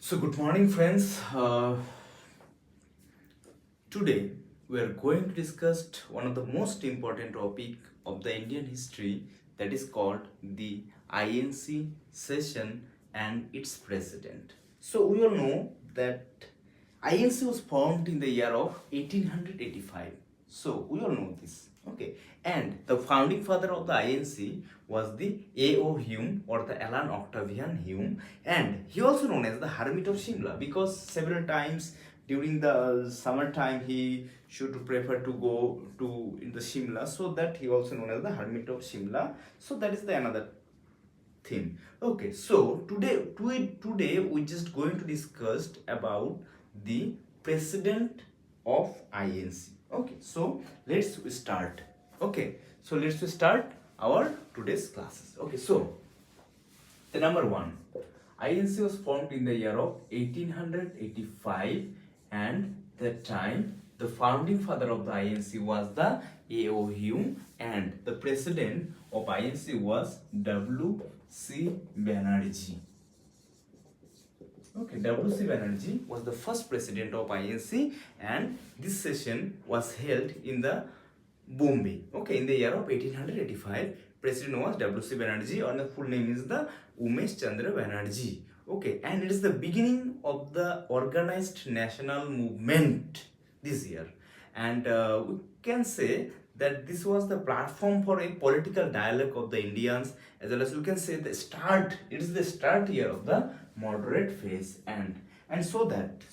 So good morning friends. Today we are going to discuss one of the most important topic of the Indian history, that is called the INC session and its president. So we all know that INC was formed in the year of 1885. So we all know this. Okay. And the founding father of the INC was the A.O. Hume, or the Alan Octavian Hume, and he also known as the Hermit of Shimla, because several times during the summertime he should prefer to go to in the Shimla, so that he also known as the Hermit of Shimla. So that is the another theme. Okay, so today we just going to discuss about the president of INC. Okay, so let's start. Okay, so let's start our today's classes. Okay, so the number one, INC was formed in the year of 1885, and that time the founding father of the INC was the A.O. Hume, and the president of INC was W.C. Banerjee. Okay, W.C. Banerjee was the first president of INC, and this session was held in the Bombay. Okay, in the year of 1885, president was W.C. Banerjee, and the full name is the Umesh Chandra Banerjee. Okay, and it is the beginning of the organized national movement this year, and we can say that this was the platform for a political dialogue of the Indians, as well as we can say the start. It is the start year of the moderate phase, and so that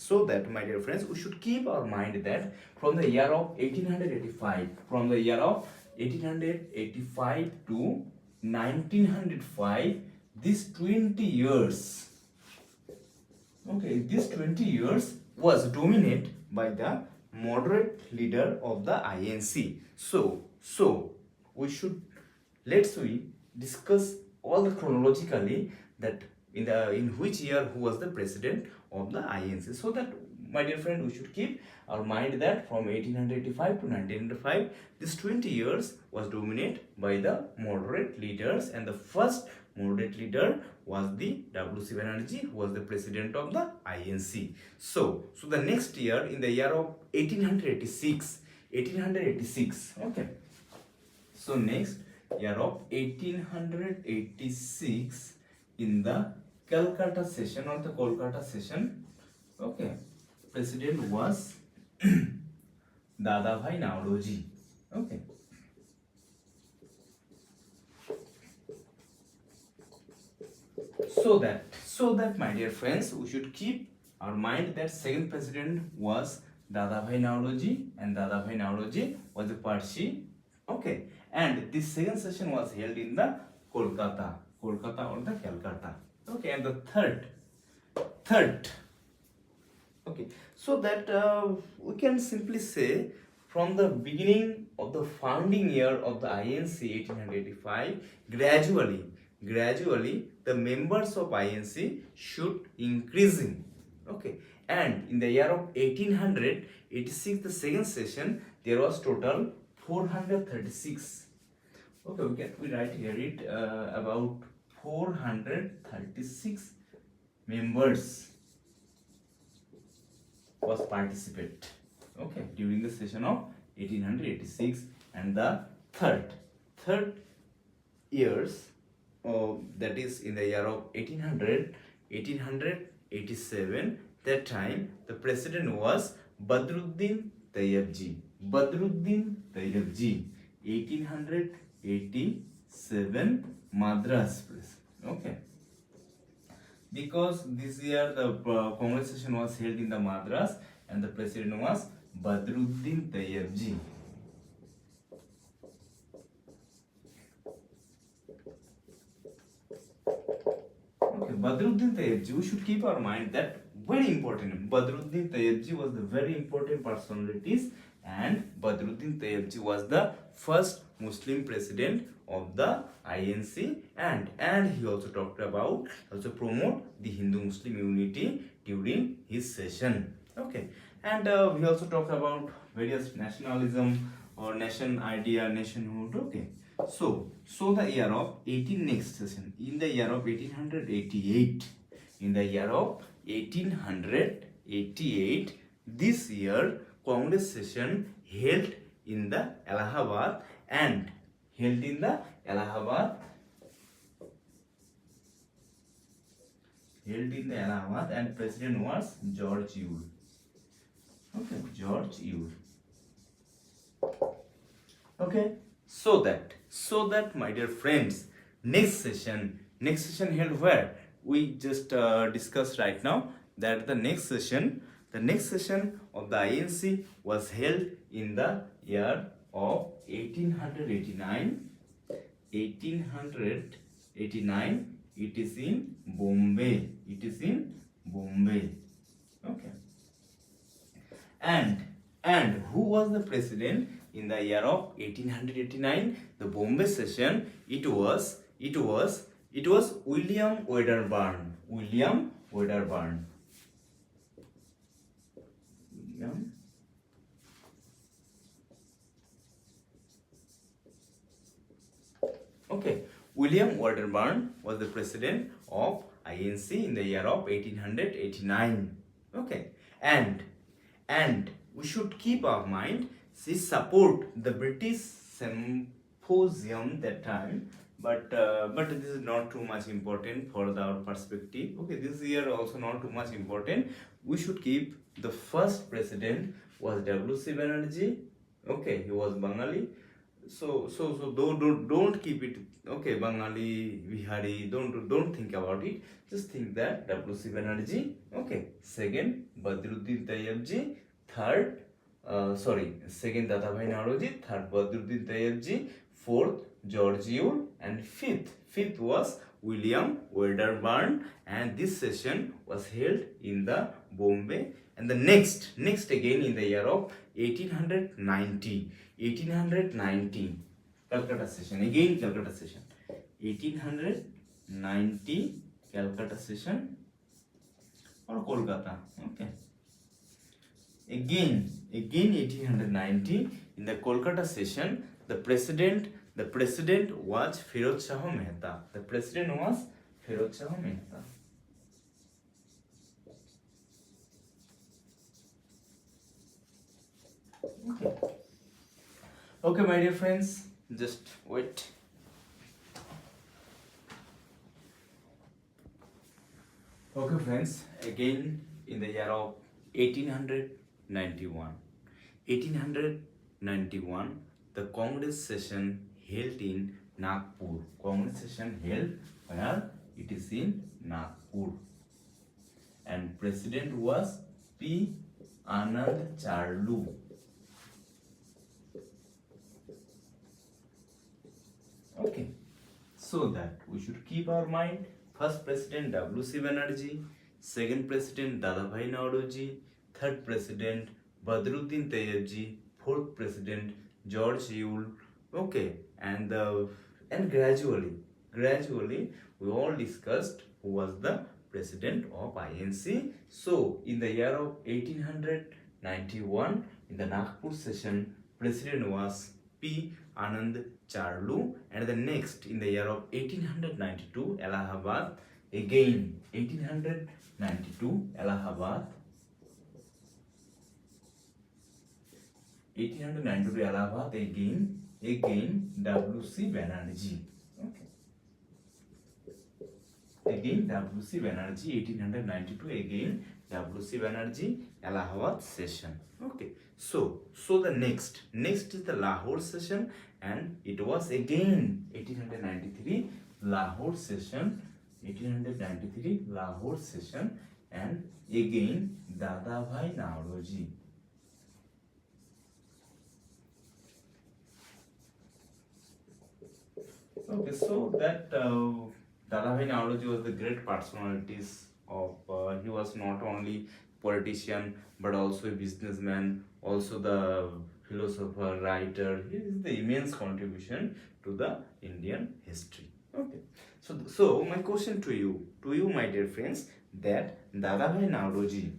my dear friends, we should keep our mind that from the year of 1885 to 1905, these 20 years, okay, these 20 years was dominated by the moderate leader of the INC. So we discuss all the chronologically that in which year who was the president of the INC, so that my dear friend, we should keep our mind that from 1885 to 1905, this 20 years was dominated by the moderate leaders, and the first moderate leader was the W.C. Banerjee, who was the president of the INC. So the next year, in the year of 1886, okay. So next year of 1886, in the Calcutta session or the Kolkata session, okay, president was Dadabhai Naoroji. Okay. So that my dear friends, we should keep our mind that second president was Dadabhai Naoroji, and Dadabhai Naoroji was a Parsi. Okay, and this second session was held in the Kolkata or the Calcutta. Okay, and the third. Okay, so that we can simply say from the beginning of the founding year of the INC 1885, gradually the members of INC should increasing. Okay, and in the year of 1886, the second session, there was total 436. Okay, we write here it about 436 members was participate, okay, during the session of 1886. And the third years, that is in the year of 1887, that time the president was Badruddin Tayyabji, 1887 Madras Press. Okay, because this year the Congress session was held in the Madras, and the president was Badruddin Tayyabji. Okay, Badruddin Tayyabji, we should keep our mind that very important. Badruddin Tayyabji was the very important personalities, and Badruddin Tayyabji was the first Muslim president of the INC, and he also talked about, also promote the Hindu-Muslim unity during his session. Okay, and we also talked about various nationalism or nation idea, nationhood. Okay, so the year of 18 next session, in the year of 1888, in the year of 1888, this year Congress session held in the Allahabad and held in the Allahabad and president was George Yule. Okay, George Yule. Okay, so that my dear friends, next session held where we just discussed right now that the next session of the INC was held in the year of 1889. It is in Bombay. Okay. And who was the president in the year of 1889? The Bombay session. It was William Wedderburn. Okay, William Wedderburn was the president of INC in the year of 1889. Okay, and we should keep our mind, she support the British symposium that time, but this is not too much important for our perspective. Okay, this year also not too much important. We should keep the first president was W.C. Banerjee. Okay, he was Bengali. So don't keep it, okay, Bengali, Bihari, don't think about it. Just think that W.C. Banerjee. Okay, second Badruddin Tayyabji, third second Dadabhai Naoroji, third Badruddin Tayyabji, fourth George Yule, and fifth was William Wedderburn. And this session was held in the Bombay. And the next again in the year of 1890 Calcutta session, 1890 Calcutta session or Kolkata. Okay, again 1890 in the Kolkata session, the president was Firod Shah Mehta. Okay, my dear friends, just wait. Okay, friends, again in the year of 1891, the Congress session held in Nagpur. Congress session held where? It is in Nagpur. And president was P. Anand Charlu. Okay, so that we should keep our mind. First president W.C. Banerjee, second president Dadabhai Naoroji, third president Badruddin Tayyabji, fourth president George Yule. Okay, and gradually we all discussed who was the president of INC. So in the year of 1891, in the Nagpur session, president was P. Anand Charlu, and the next in the year of 1892, Allahabad, again 1892 Allahabad, 1892 Allahabad, again W.C. Banerjee. Okay, again W.C. Banerjee, 1892, again W.C. Banerjee, Allahabad session. Okay, so the next is the Lahore session, and it was again 1893 Lahore session, and again Dadabhai Naoroji. Okay, so that Dadabhai Naoroji was the great personalities of, he was not only politician but also a businessman, also the philosopher, writer. He is the immense contribution to the Indian history. Okay, so my question to you, my dear friends, that Dadabhai Naoroji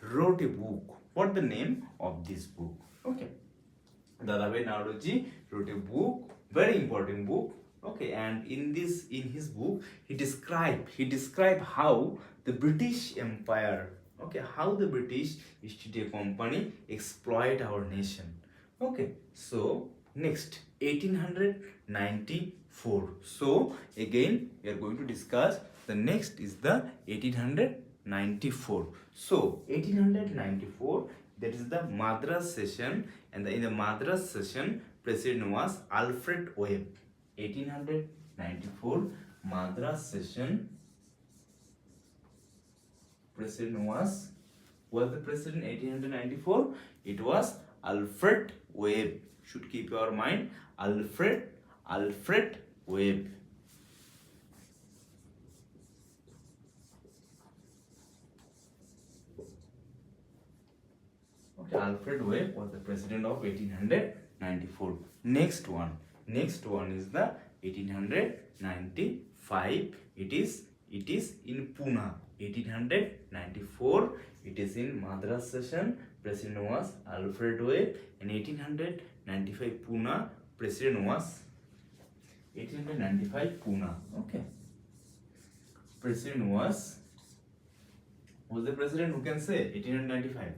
wrote a book. What the name of this book? Okay, Dadabhai Naoroji wrote a book, very important book. Okay, and in his book he described how the British Empire. Okay, how the British East India Company exploit our nation. Okay, so next 1894. So again we are going to discuss the next is the 1894. So 1894, that is the Madras session, and in the Madras session president was Alfred Webb. 1894 Madras session president was the president 1894? It was Alfred Webb. Should keep your mind, Alfred Webb. Okay, Alfred Webb was the president of 1894. Next one is the 1895. It is in Pune. 1894, it is in Madras session. President was Alfred Webb. In 1895 Pune, president was 1895 Pune. Okay, president was the president? Who can say 1895?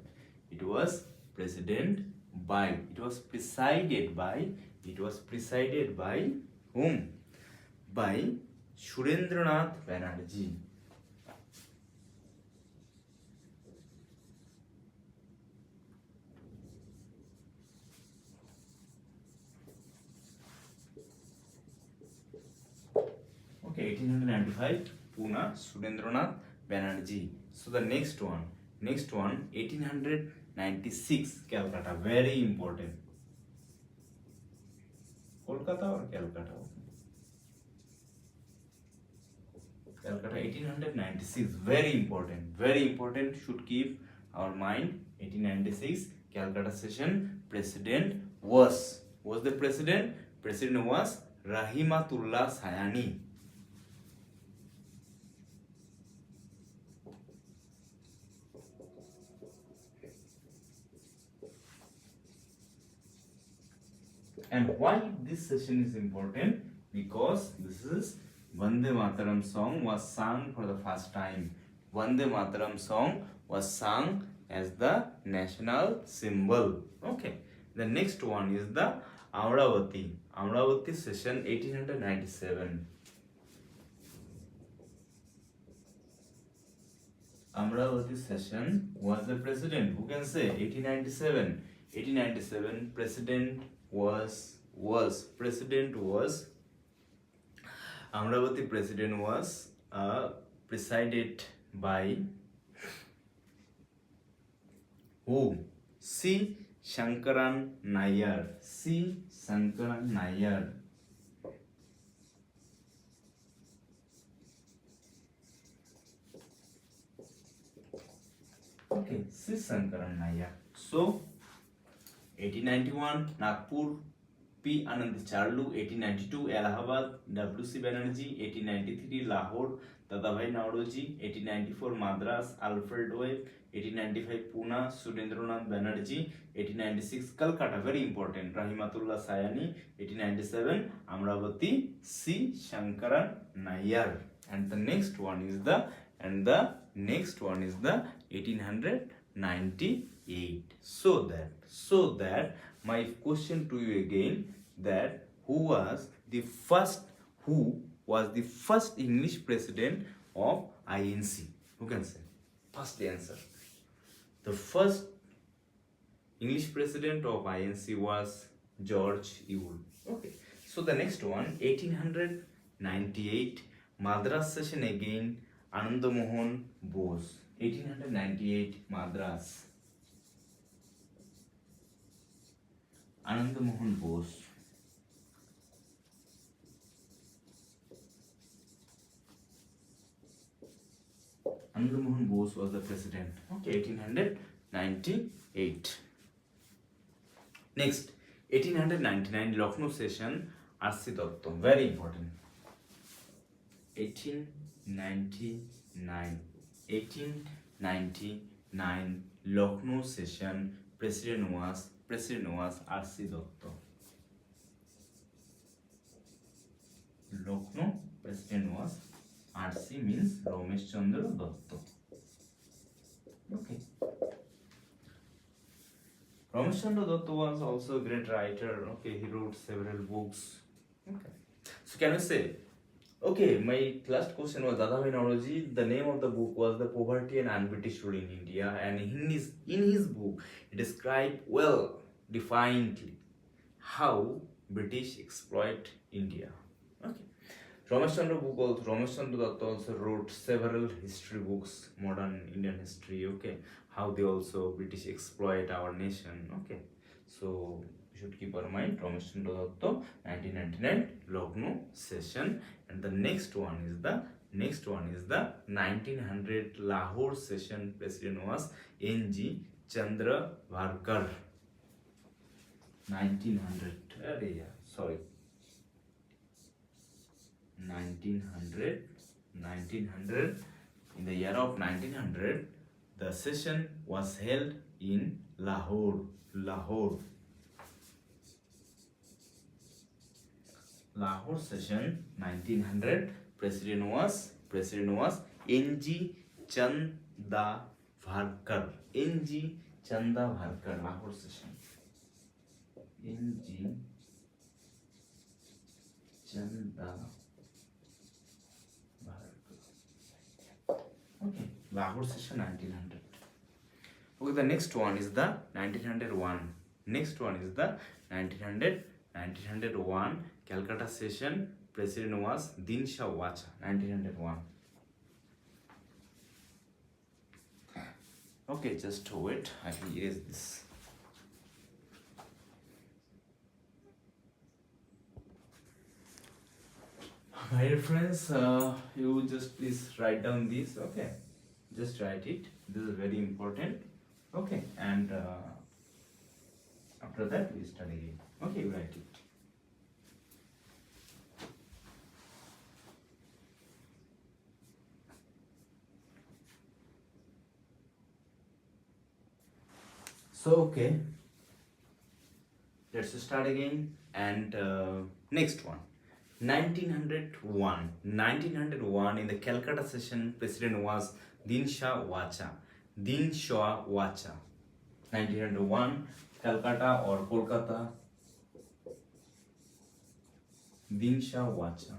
It was presided by whom? By Surendranath Banerjee. Okay, 1895 Pune, Surendranath Banerjee. So the next one 1896 Calcutta, very important. Kolkata or Calcutta? Calcutta, 1896, very important, should keep our mind. 1896 Calcutta session, president was the president was Rahimatullah Sayani. And why this session is important? Because this is Vande Mataram song was sung for the first time. Vande Mataram song was sung as the national symbol. Okay. The next one is the Amravati session, 1897. Amravati session was the president. Who can say 1897? 1897 president was Amravati president was presided by who? C. Shankaran Nair. Okay, C. Shankaran Nair. So 1891 Nagpur, P. Anand Charlu. 1892 Allahabad, W.C. Banerjee. 1893 Lahore, Dadabhai Nauroji. 1894 Madras, Alfred Webb. 1895 Pune, Surendranath Banerjee. 1896 Calcutta, very important, Rahimatullah Sayani. 1897 Amravati, C. Shankaran Nair. And the next one is the 1898. So that my question to you again, that who was the first English president of INC? Who can say? First answer. The first English president of INC was George Ewell. Okay. So the next one, 1898 Madras session again, Ananda Mohan Bose. 1898 Madras. Ananda Mohan Bose. Ananda Mohan Bose was the president. Okay, 1898. Next, 1899 Lucknow session, R.C. Datta. Very important. 1899 Lucknow session, president was R.C. Datta. Lucknow president was RC means Ramesh Chandra Datta. Okay. Ramesh Chandra Datta was also a great writer. Okay, he wrote several books. Okay. So can we say, okay, my last question was Dadabhai Nauroji. The name of the book was The Poverty and Un-British Rule in India, and in his book, he described well definedly how British exploit India. Okay. Ramesh Chandra Datta also wrote several history books, modern Indian history. Okay, how they also British exploit our nation. Okay, so we should keep our mind Ramesh Chandra Datta, 1999 Lucknow session, and the next one is the 1900 Lahore session. President was N.G. Chandra Varkar. 1900. Sorry. 1900, in the year of 1900, the session was held in Lahore. Lahore session 1900. President was N.G. Chanda Varkar. N.G. Chanda Varkar. Lahore session. N.G. Chanda. Okay, Lahore session 1900. Okay, the next one is the 1901. Next one is the 1901 Calcutta session. President was Dinshaw Wacha. 1901. Okay, just wait. I will erase this. My dear friends, you just please write down this. Okay, just write it. This is very important. Okay, and after that we start again. Okay, you write it. So okay, let's start again. And next one. 1901 in the Calcutta session, president was Dinshaw Wacha. 1901 Calcutta or Kolkata. Dinshaw Wacha.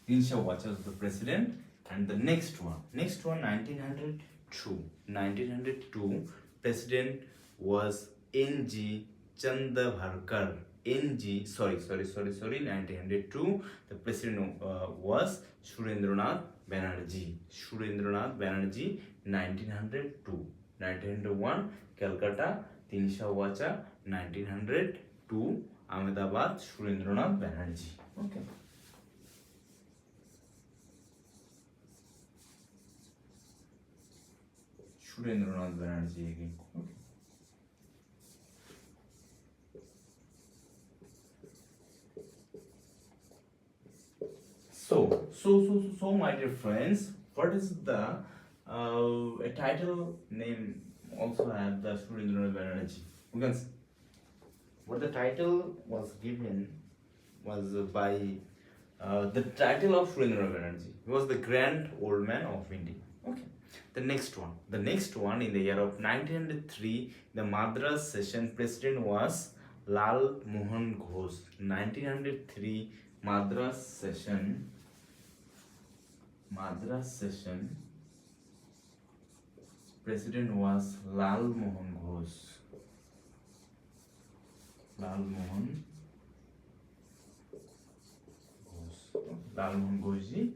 Dinshaw Wacha was the president. And the next one 1902 president was N.G. Chanda Varkar. 1902 the president was Surendranath Banerjee. 1902. 1901 Calcutta Dinshaw Wacha. 1902 Ahmedabad Surendranath Banerjee. Okay. Surendranath Banerjee again. Okay. So, my dear friends, what is the a title name also have the Surendranath Banerjee? You can see what the title was given was by the title of Surendranath Banerjee. He was the Grand Old Man of India. Okay. The next one in the year of 1903, the Madras session president was Lal Mohan Ghosh. 1903 Madras session president was Lal Mohan Ghosh. Lal Mohan Ghosh.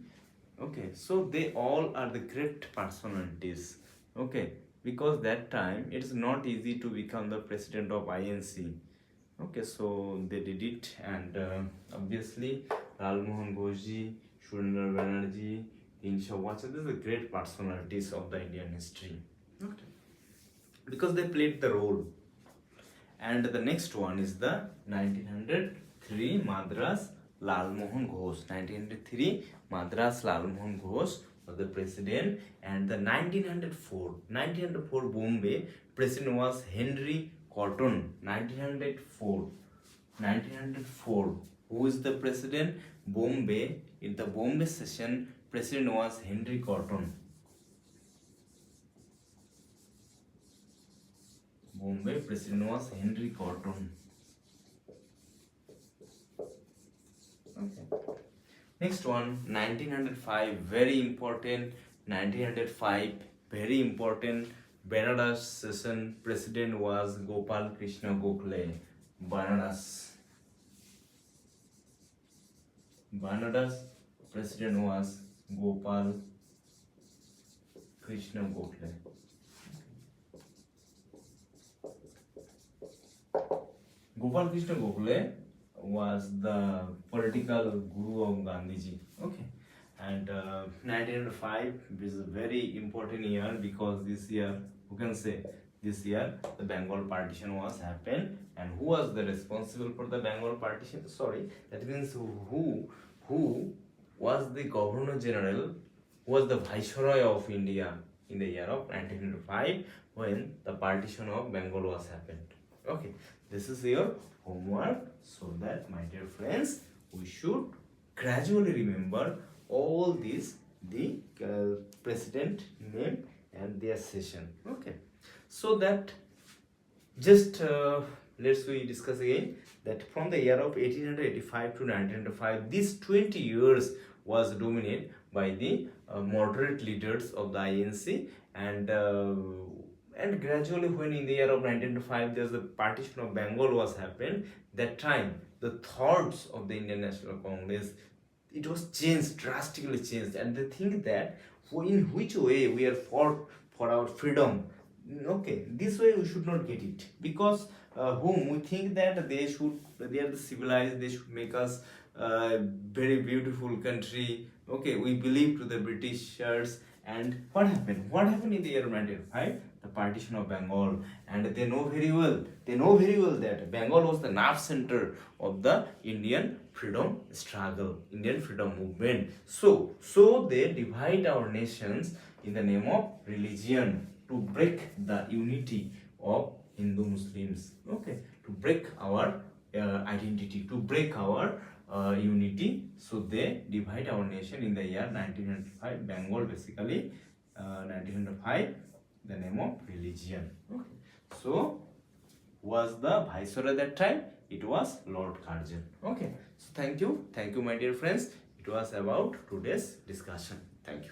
Okay, so they all are the great personalities. Okay, because that time it is not easy to become the president of INC. Okay, so they did it, and obviously Lal Mohan Ghosh, Surendranath Banerjee, Dinshaw Wacha, these are the great personalities of the Indian history. Okay, because they played the role. And the next one is the 1903 Madras Lal Mohan Ghosh. 1903 Madras Lal Mohan Ghosh was the president, and the 1904 Bombay president was Henry Cotton. 1904 1904. Who is the president? Bombay. In the Bombay session, president was Henry Cotton. Bombay president was Henry Cotton. Okay. Next one, 1905. Very important. 1905. Very important. Banaras session. President was Gopal Krishna Gokhale. Banaras. Banaras president was Gopal Krishna Gokhale. Gopal Krishna Gokhale was the political guru of Gandhiji. Okay, and 1905 is a very important year because this year, who can say, this year the Bengal partition was happened, and who was the responsible for the Bengal partition? Sorry, that means who was the Governor General, who was the Viceroy of India in the year of 1905 when the partition of Bengal was happened. Okay, this is your homework, so that, my dear friends, we should gradually remember all these, the president name and their session. Okay, so that just let's we discuss again that from the year of 1885 to 1905, these 20 years was dominated by the moderate leaders of the INC, and gradually when in the year of 1905 there's a partition of Bengal was happened, that time the thoughts of the Indian National Congress, it was changed, drastically changed, and they think that in which way we are fought for our freedom. Okay, this way we should not get it, because whom we think that they are the civilized, they should make us very beautiful country. Okay, we believe to the Britishers, and what happened in the year 1905? The partition of Bengal, and they know very well that Bengal was the nerve center of the Indian freedom struggle, Indian freedom movement. So they divide our nations in the name of religion, to break the unity of Hindu Muslims. Okay, to break our identity, to break our unity. So they divide our nation in the year 1905. Bengal basically 1905, the name of religion. Okay, so was the viceroy that time? It was Lord Curzon. Okay, so thank you my dear friends. It was about today's discussion. Thank you.